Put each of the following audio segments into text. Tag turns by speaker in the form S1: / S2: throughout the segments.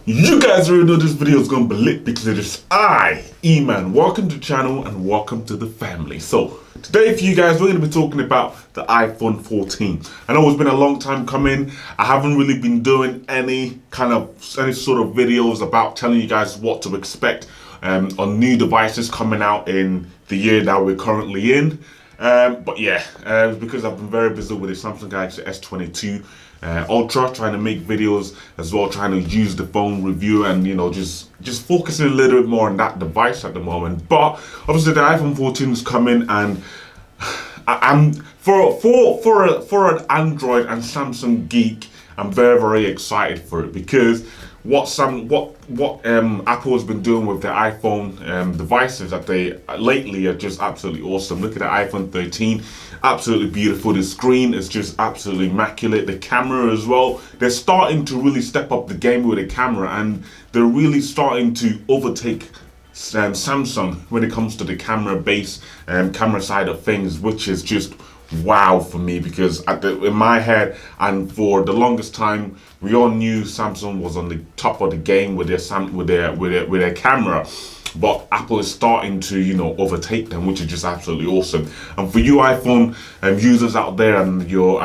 S1: You guys already know this video is going to be lit because it is I, E-Man. Welcome to the channel and welcome to the family. So, today for you guys, we're going to be talking about the iPhone 14. I know it's been a long time coming. I haven't really been doing any sort of videos about telling you guys what to expect on new devices coming out in the year that we're currently in. But yeah, it's because I've been very busy with the Samsung Galaxy S22 Ultra, trying to make videos as well, trying to use the phone review and just focusing a little bit more on that device at the moment. But obviously the iPhone 14 is coming, and I'm for an Android and Samsung geek, I'm very excited for it because what Apple has been doing with their iPhone devices that they lately are just absolutely awesome. Look at the iPhone 13, absolutely beautiful. The screen is just absolutely immaculate. The camera as well. They're starting to really step up the game with the camera, and they're really starting to overtake Samsung when it comes to the camera side of things, which is just wow for me, because in my head and for the longest time we all knew Samsung was on the top of the game with their camera, but Apple is starting to overtake them, which is just absolutely awesome. And for you iPhone users out there and you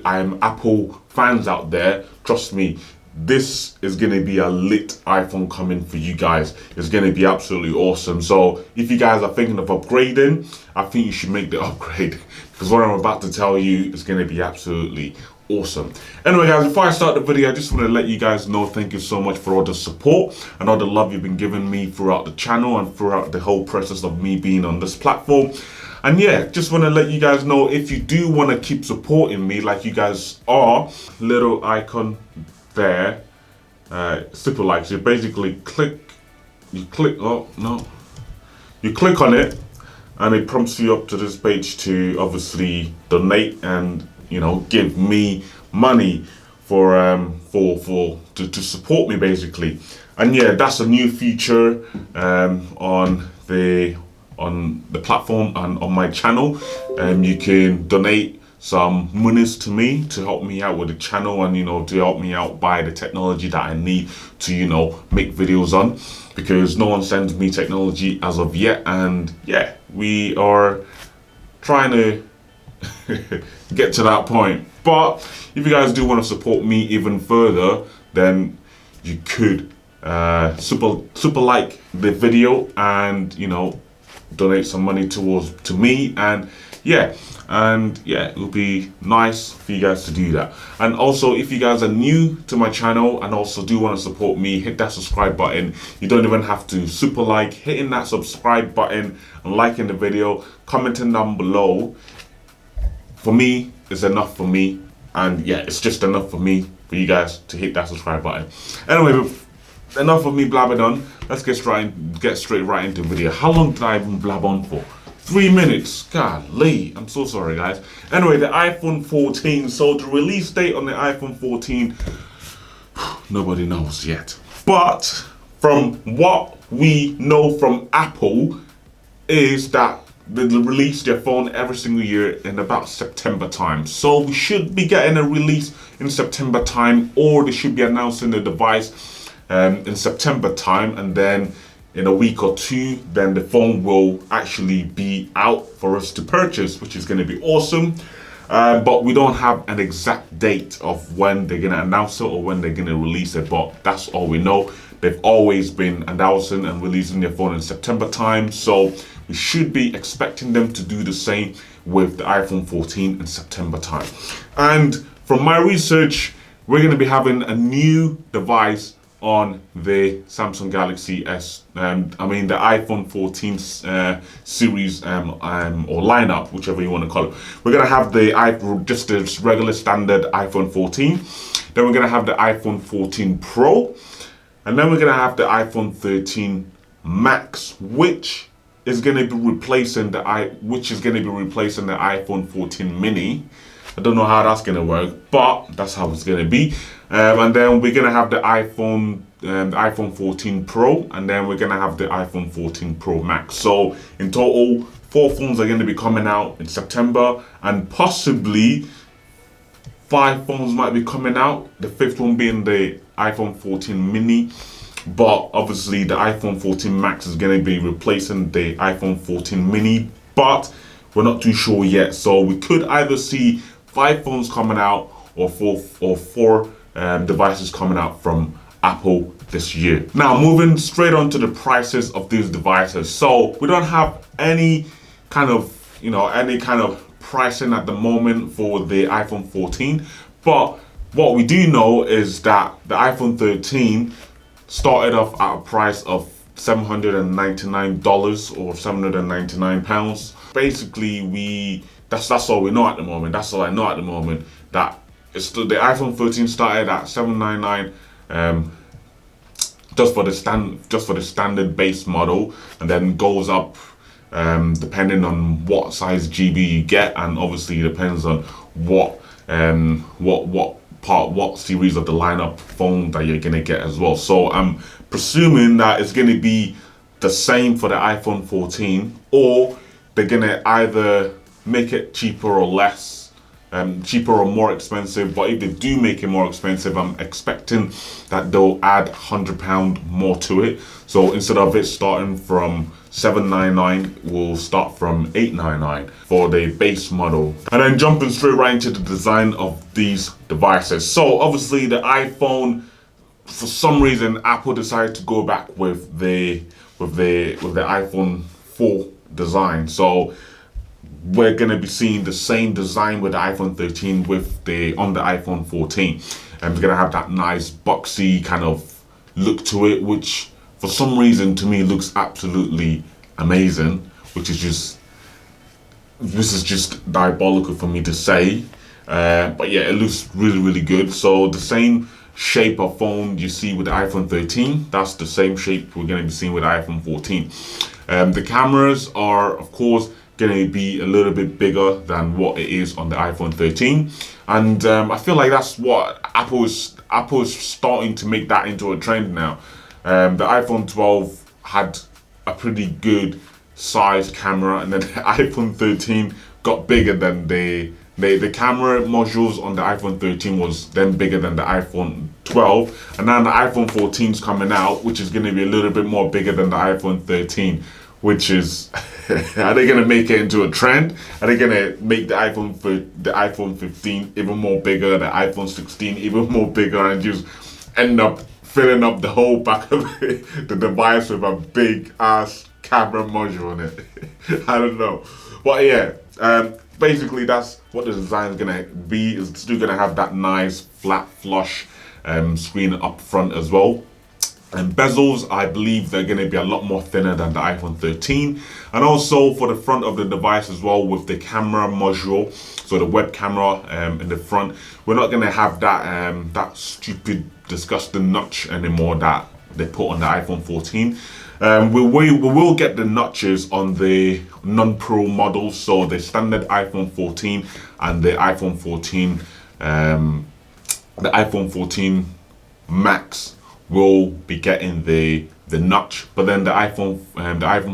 S1: Apple fans out there, trust me, this is going to be a lit iPhone coming for you guys. It's going to be absolutely awesome. So if you guys are thinking of upgrading, I think you should make the upgrade, because what I'm about to tell you is going to be absolutely awesome. Anyway guys, before I start the video, I just want to let you guys know thank you so much for all the support and all the love you've been giving me throughout the channel and throughout the whole process of me being on this platform. And yeah, just want to let you guys know, if you do want to keep supporting me like you guys are, little icon there, super likes, you basically click on it and it prompts you up to this page to obviously donate and give me money to support me basically. And yeah, that's a new feature on the platform and on my channel. You can donate some monies to me to help me out with the channel and to help me out buy the technology that I need to make videos on, because no one sends me technology as of yet. And yeah, we are trying to get to that point. But if you guys do want to support me even further, then you could super like the video and donate some money to me. And yeah, it would be nice for you guys to do that. And also, if you guys are new to my channel and also do want to support me, hit that subscribe button. You don't even have to super like, hitting that subscribe button and liking the video, commenting down below, for me is enough for me. And yeah, it's just enough for me for you guys to hit that subscribe button. Anyway, enough of me blabbing on. Let's get straight right into the video. How long did I even blab on for? 3 minutes. Golly, I'm so sorry guys. Anyway, the iPhone 14. So the release date on the iPhone 14, nobody knows yet. But from what we know from Apple is that they release their phone every single year in about September time. So we should be getting a release in September time, or they should be announcing the device in September time, and then in a week or two, then the phone will actually be out for us to purchase, which is going to be awesome. But we don't have an exact date of when they're going to announce it or when they're going to release it, but that's all we know. They've always been announcing and releasing their phone in September time, so we should be expecting them to do the same with the iPhone 14 in September time. And from my research, we're going to be having a new device on the Samsung Galaxy the iPhone 14 series or lineup, whichever you want to call it. We're going to have just the regular standard iPhone 14. Then we're going to have the iPhone 14 Pro. And then we're going to have the iPhone 13 Max, which is going to be replacing the iPhone 14 Mini. I don't know how that's going to work, but that's how it's going to be. And then we're going to have the iPhone 14 Pro, and then we're going to have the iPhone 14 Pro Max. So in total, 4 phones are going to be coming out in September, and possibly 5 phones might be coming out. The 5th one being the iPhone 14 mini, but obviously the iPhone 14 Max is going to be replacing the iPhone 14 mini, but we're not too sure yet. So we could either see 5 phones coming out or four devices coming out from Apple this year. Now, moving straight on to the prices of these devices. So we don't have any kind of pricing at the moment for the iPhone 14, but what we do know is that the iPhone 13 started off at a price of $799 or £799. Basically, that's all we know at the moment. That's all I know at the moment. That it's the iPhone 13 started at $799 just for the standard base model, and then goes up depending on what size GB you get, and obviously it depends on what series of the lineup phone that you're gonna get as well. So I'm presuming that it's gonna be the same for the iPhone 14, or they're gonna either make it cheaper or less, cheaper or more expensive. But if they do make it more expensive, I'm expecting that they'll add £100 more to it. So instead of it starting from $799, we'll start from $899 for the base model. And then jumping straight right into the design of these devices. So obviously the iPhone, for some reason, Apple decided to go back with the iPhone 4 design. So we're gonna be seeing the same design with the iPhone 13 on the iPhone 14, and it's gonna have that nice boxy kind of look to it, which for some reason to me looks absolutely amazing. This is just diabolical for me to say, but yeah, it looks really good. So the same shape of phone you see with the iPhone 13, that's the same shape we're going to be seeing with the iPhone 14. The cameras are of course going to be a little bit bigger than what it is on the iPhone 13, and I feel like that's what Apple is starting to make that into a trend now. The iPhone 12 had a pretty good size camera, and then the iPhone 13 got bigger than the camera modules on the iPhone 13 was then bigger than the iPhone 12, and now the iPhone 14 is coming out, which is going to be a little bit more bigger than the iPhone 13, which is are they going to make it into a trend? Are they going to make the iPhone 15 even more bigger, the iPhone 16 even more bigger, and just end up filling up the whole back of the device with a big ass camera module on it? I don't know, but yeah, basically that's what the design is gonna be. It's still gonna have that nice flat flush screen up front as well. And bezels, I believe they're going to be a lot more thinner than the iPhone 13. And also for the front of the device as well, with the camera module, so the web camera in the front, we're not going to have that stupid, disgusting notch anymore that they put on the iPhone 14. We will get the notches on the non-Pro models, so the standard iPhone 14 and the iPhone 14 Max will be getting the notch, but then the iPhone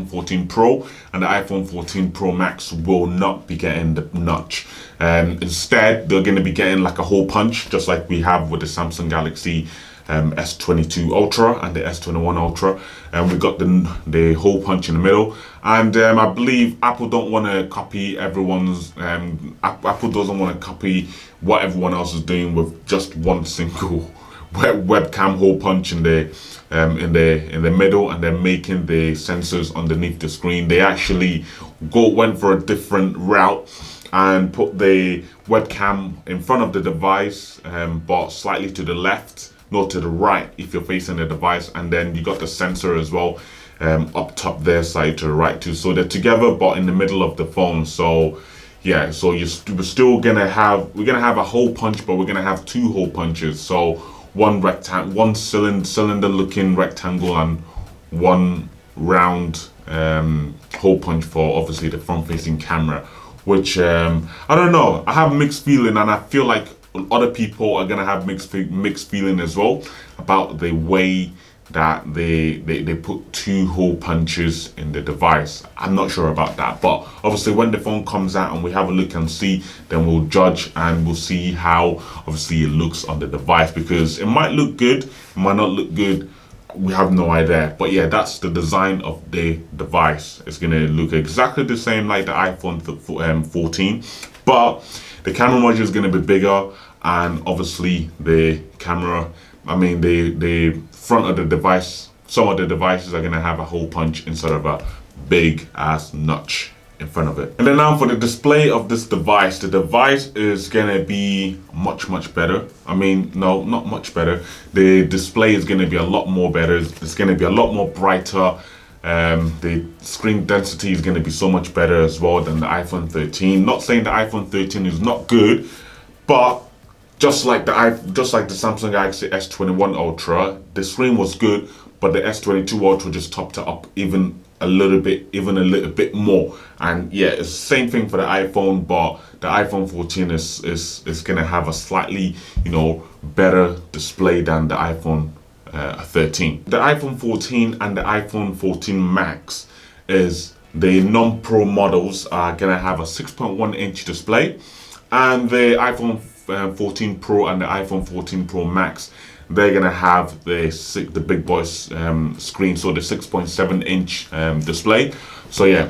S1: 14 Pro and the iPhone 14 Pro Max will not be getting the notch. Instead, they're going to be getting like a hole punch, just like we have with the Samsung Galaxy S22 Ultra and the S21 Ultra, and we got the hole punch in the middle. And I believe Apple don't want to copy everyone's. Apple doesn't want to copy what everyone else is doing with just one single webcam hole punch in the middle, and then making the sensors underneath the screen. They actually went for a different route and put the webcam in front of the device, but slightly to the left, not to the right if you're facing the device, and then you got the sensor as well up top there, side to the right too. So they're together but in the middle of the phone. So yeah, so we're still gonna have a hole punch, but we're gonna have two hole punches. So one cylinder looking rectangle and one round hole punch for obviously the front facing camera, which I don't know, I have mixed feeling, and I feel like other people are gonna have mixed feeling as well about the way that they put 2 hole punches in the device. I'm not sure about that, but obviously when the phone comes out and we have a look and see, then we'll judge and we'll see how obviously it looks on the device, because it might look good, it might not look good. We have no idea. But yeah, that's the design of the device. It's gonna look exactly the same like the iPhone 14, but the camera module is gonna be bigger, and obviously the camera, I mean the front of the device, some of the devices are gonna have a hole punch instead of a big ass notch in front of it. And then now for the display of this device, the device is gonna be much better. I mean, no, not much better. The display is gonna be a lot more better. It's gonna be a lot more brighter. The screen density is gonna be so much better as well than the iPhone 13. Not saying the iPhone 13 is not good, but just like the Samsung Galaxy S21 Ultra, the screen was good, but the S22 Ultra just topped it up even a little bit more. And yeah, it's the same thing for the iPhone, but the iPhone 14 is gonna have a slightly, better display than the iPhone 13. The iPhone 14 and the iPhone 14 Max is the non-Pro models are gonna have a 6.1-inch display, and the iPhone 14 Pro and the iPhone 14 Pro Max, they're gonna have the big boys screen, so the 6.7-inch display. So yeah,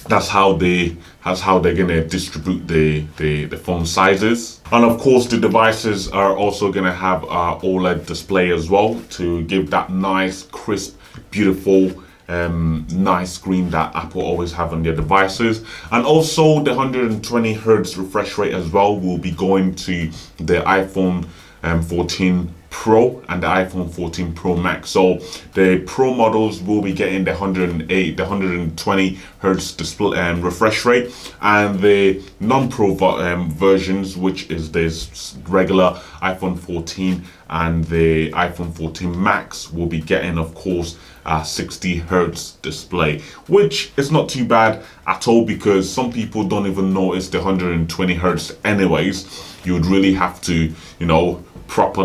S1: that's how they're gonna distribute the phone sizes. And of course the devices are also gonna have a OLED display as well, to give that nice, crisp, beautiful nice screen that Apple always have on their devices. And also the 120 hertz refresh rate as well will be going to the iPhone 14 Pro and the iPhone 14 Pro Max. So the Pro models will be getting the 120 hertz display refresh rate, and the non-Pro versions, which is this regular iPhone 14 and the iPhone 14 Max, will be getting, of course, a 60 hertz display, which is not too bad at all, because some people don't even notice the 120 hertz anyways. You would really have to, proper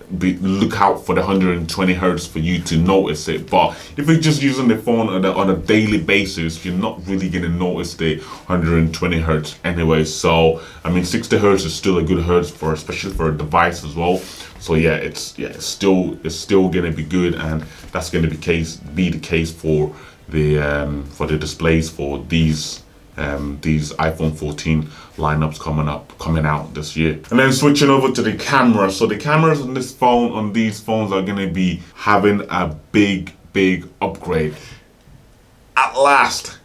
S1: look out for the 120 hertz for you to notice it. But if you're just using the phone on a daily basis, you're not really gonna notice the 120 hertz anyway. So I mean, 60 hertz is still a good hertz especially for a device as well. So yeah, it's still gonna be good, and that's gonna be the case for the displays for these iPhone 14 lineups coming out this year. And then switching over to the camera. So the cameras on these phones are gonna be having a big upgrade. At last,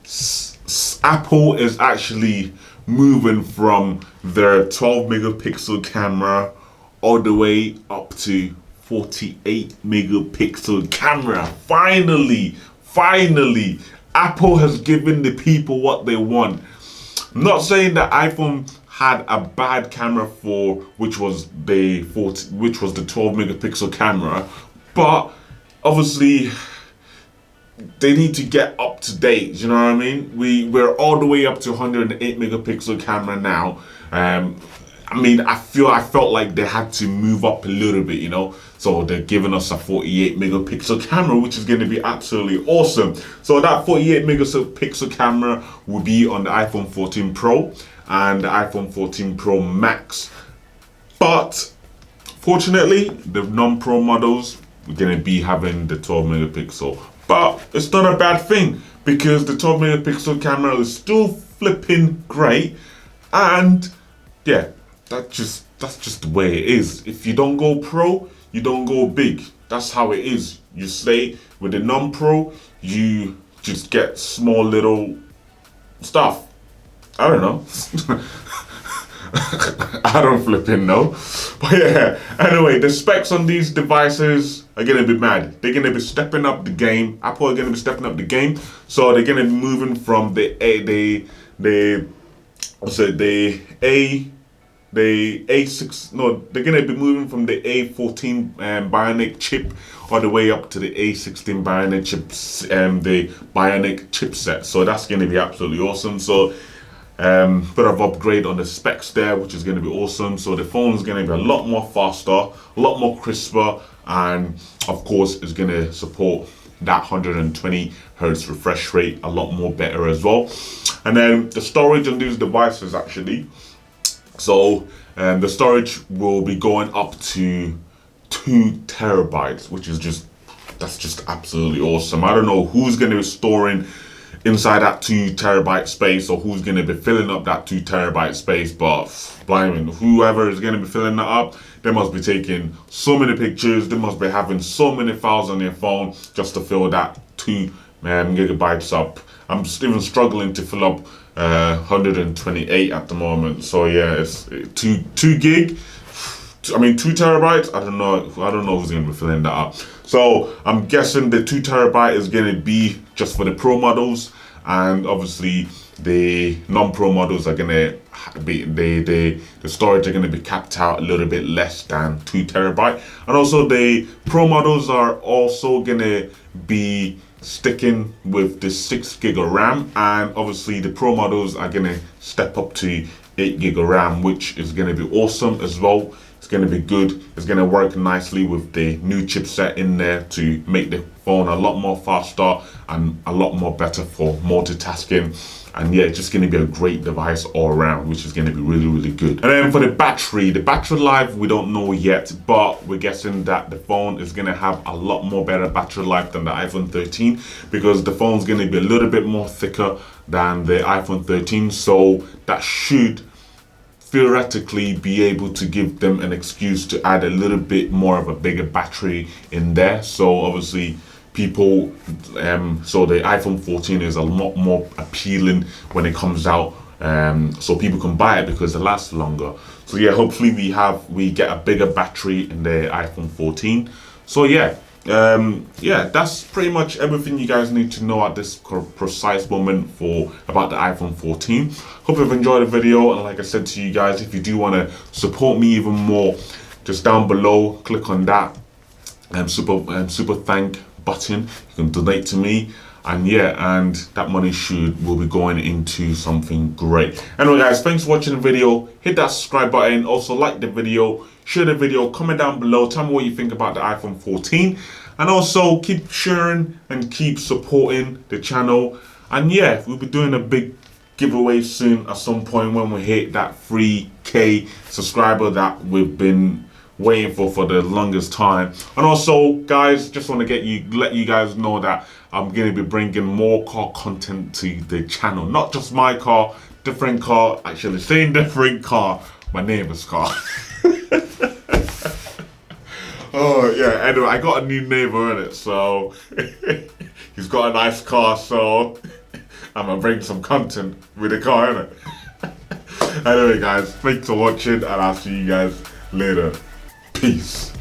S1: Apple is actually moving from their 12 megapixel camera all the way up to 48 megapixel camera. Finally, Apple has given the people what they want. I'm not saying that iPhone had a bad camera which was the 12 megapixel camera, but obviously they need to get up to date. You know what I mean? We're all the way up to 108 megapixel camera now. I felt like they had to move up a little bit, So they're giving us a 48 megapixel camera, which is going to be absolutely awesome. So that 48 megapixel camera will be on the iPhone 14 Pro and the iPhone 14 Pro Max. But fortunately, the non-Pro models are going to be having the 12 megapixel. But it's not a bad thing, because the 12 megapixel camera is still flipping great. And yeah, that's just the way it is. If you don't go Pro, you don't go big. That's how it is. You stay with the non-Pro, you just get small little stuff. I don't know. I don't flipping know. But yeah, anyway, the specs on these devices are gonna be mad. They're gonna be stepping up the game. Apple are gonna be stepping up the game. So they're gonna be moving from the A6, no, they're gonna be moving from the A14 Bionic chip all the way up to the A16 Bionic chips, the Bionic chipset. So that's gonna be absolutely awesome. So bit of upgrade on the specs there, which is gonna be awesome. So the phone is gonna be a lot more faster, a lot more crisper, and of course it's going to support that 120 hertz refresh rate a lot more better as well. And then the storage on these devices actually, so the storage will be going up to 2 terabytes, which is that's just absolutely awesome. I don't know who's going to be storing inside that 2 terabyte space, or who's going to be filling up that 2 terabyte space, but blimey, whoever is going to be filling that up, they must be taking so many pictures, they must be having so many files on their phone just to fill that 2 gigabytes up. I'm even struggling to fill up 128 at the moment. So yeah, it's 2 gig. I mean 2 terabytes. I don't know who's gonna be filling that up. So I'm guessing the 2 terabyte is gonna be just for the pro models, and obviously the non-pro models are gonna be the storage are gonna be capped out a little bit less than 2 terabyte, and also the pro models are also gonna be sticking with the 6 gig of RAM, and obviously the pro models are gonna step up to 8 gig of RAM, which is gonna be awesome as well. It's gonna be good. It's gonna work nicely with the new chipset in there to make the phone a lot more faster and a lot more better for multitasking. And yeah, it's just going to be a great device all around, which is going to be really, really good. And then for the battery life, we don't know yet, but we're guessing that the phone is going to have a lot more better battery life than the iPhone 13, because the phone's going to be a little bit more thicker than the iPhone 13. So that should theoretically be able to give them an excuse to add a little bit more of a bigger battery in there. So obviously people, so the iPhone 14 is a lot more appealing when it comes out, so people can buy it because it lasts longer. So yeah, hopefully we get a bigger battery in the iPhone 14. So yeah, that's pretty much everything you guys need to know at this precise moment about the iPhone 14. Hope you've enjoyed the video, and like I said to you guys, if you do want to support me even more, just down below click on that super thank button. You can donate to me, and yeah, and that money will be going into something great. Anyway guys, thanks for watching the video. Hit that subscribe button, also like the video, share the video, comment down below, tell me what you think about the iPhone 14, and also keep sharing and keep supporting the channel. And yeah, we'll be doing a big giveaway soon at some point when we hit that 3K subscriber that we've been waiting for the longest time. And also guys, just want to let you guys know that I'm going to be bringing more car content to the channel. Not just my car, different car, actually same different car, my neighbor's car. Oh yeah, anyway, I got a new neighbor in it, so he's got a nice car, so I'm gonna bring some content with the car in it. Anyway guys, thanks for watching, and I'll see you guys later. Peace.